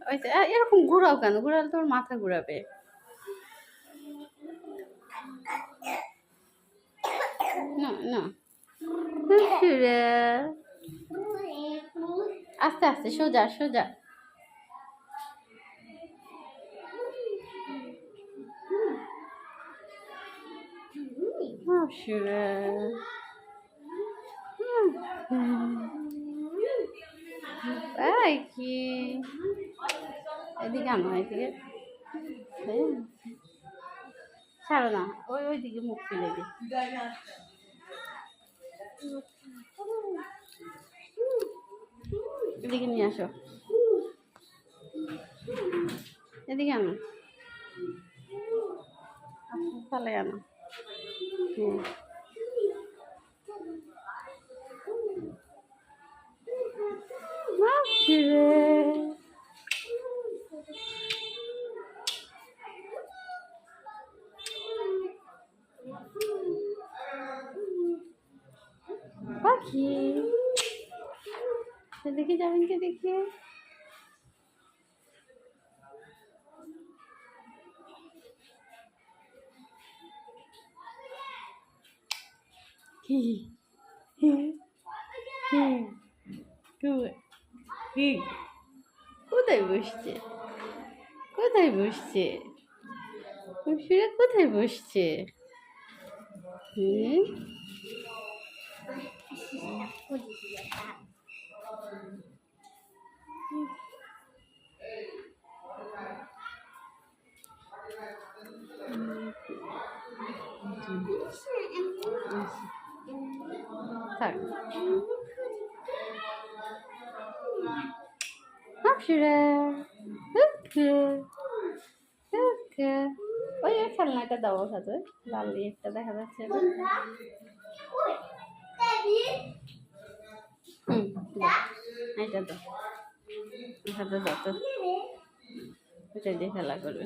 ওই তো এরকম ঘোরাও কেন? ঘোরালে তোর মাথা ঘুরাবে। না না আস্তে আস্তে সোজা সোজা। কি এদিকে আনো, এদিকে ছাড়ো না, ওইদিকে মুখ ফেলে দি। এদিকে নিয়ে আসো, এদিকে আনো, তাহলে আনো। পাখি সেদিকে যাবেন কে দেখি? কোথায় বসছে? কোথায় বসছে? কোথায় বসছে? থাক ওই খেলনাটা দাও সাথে লাল একটা দেখা যাচ্ছে। এটা তো এটাতে দাও তো, এটা দিয়ে খেলা করবে।